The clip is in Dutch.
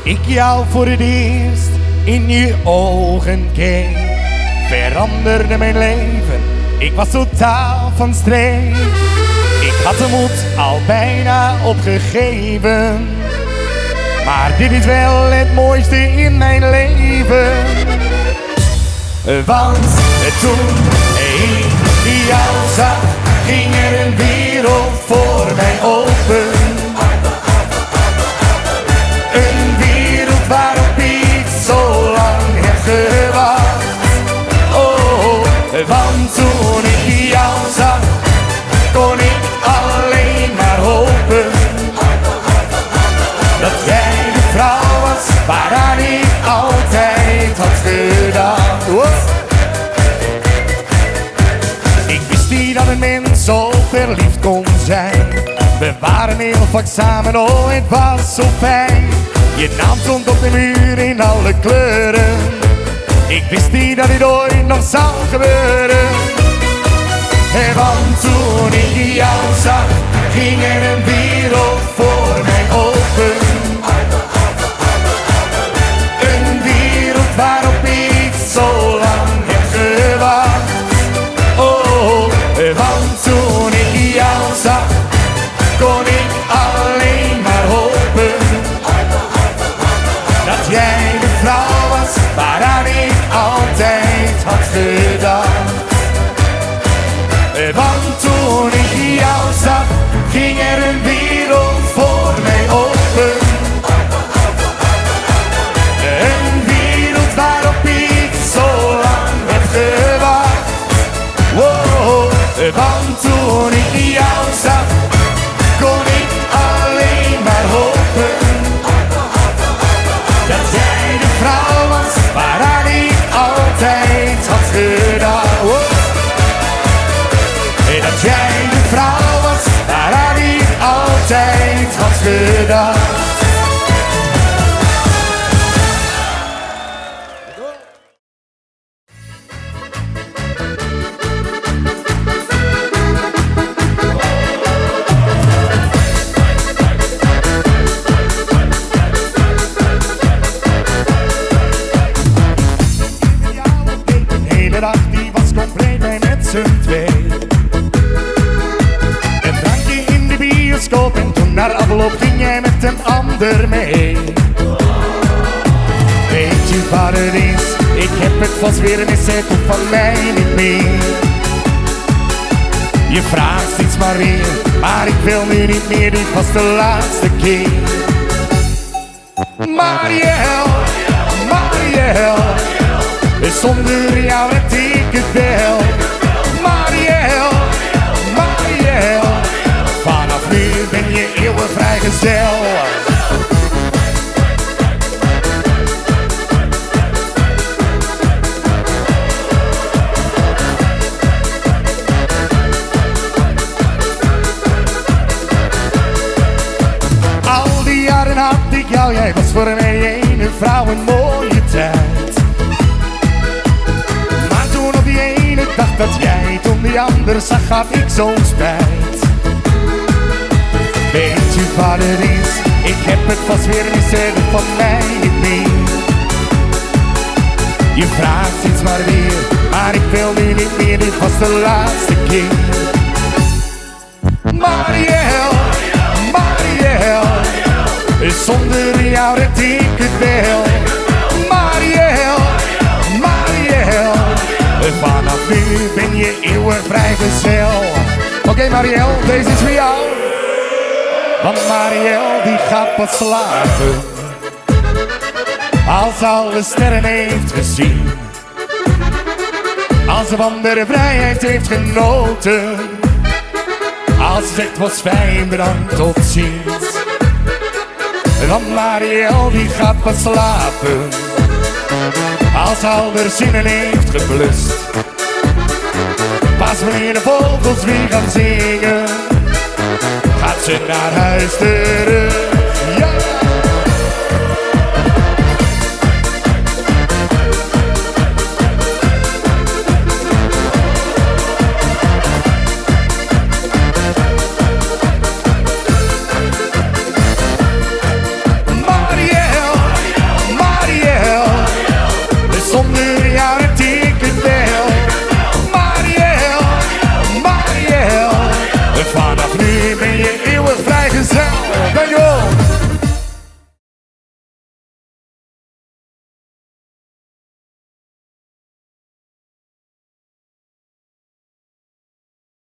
ik jou voor het eerst in je ogen keek, veranderde mijn leven, ik was totaal van streek. Ik had de moed al bijna opgegeven, maar dit is wel het mooiste in mijn leven. Want toen ik jou zag, ging er een wereld voor mij open. Een wereld waarop ik zo lang heb gewacht. Oh, want toen ik jou zag, kon ik alleen maar hopen dat jij de vrouw was waaraan ik altijd had gedacht. Ik wist niet dat een mens zo verliefd kon zijn. We waren heel vaak samen, oh het was zo fijn. Je naam stond op de muur in alle kleuren. Ik wist niet dat dit ooit nog zou gebeuren. Want toen ik jou zag, ging er een wereld voor mij open. Een wereld waarop ik zo lang heb gewacht. Oh, want toen ik jou zag, kon ik alleen maar hopen dat jij de vrouw was waaraan ik altijd had gedacht. Want toen ik jou zag, ging er een wereld voor mij open. Een wereld waarop ik zo lang heb gewacht. Wow, want toen ik jou zag, kon ik alleen maar hopen dat jij de vrouw was waaraan ik altijd had gedacht. Wow. Dat jij de vrouw was waaraan ik altijd had gedacht. De hele dag die was compleet bij met z'n twee. En toen naar afloop ging jij met een ander mee. Weet je wat het is? Ik heb het vast weer mis, het hoeft van mij niet meer. Je vraagt steeds maar weer, maar ik wil nu niet meer, dit was de laatste keer. Mariel, Mariel, zonder jou heb ik het wel. Mariel, Mariel, vanaf nu ben je eeuwig vrijgezel. Al die jaren had ik jou, jij was voor mij ene vrouw een mooie tijd. Maar toen op die ene dag dat jij toen die ander zag, had ik zo'n spijt. Weet je wat het is? Ik heb het vast weer mis, het van mij niet meer. Je vraagt steeds maar weer, maar ik wil nu niet meer, dit was de laatste keer. Mariel, Mariel, zonder jou red ik het wel. Mariel, Mariel, vanaf nu ben je eeuwig vrijgezel. Oké, Mariel, deze is voor jou. Want Mariel die gaat pas slapen als ze alle sterren heeft gezien, als ze van de vrijheid heeft genoten, als ze zegt was fijn, bedankt, tot ziens. Want Mariel die gaat pas slapen als ze al haar zinnen heeft geblust, pas wanneer de vogels weer gaan zingen, gaat ze naar huis terug.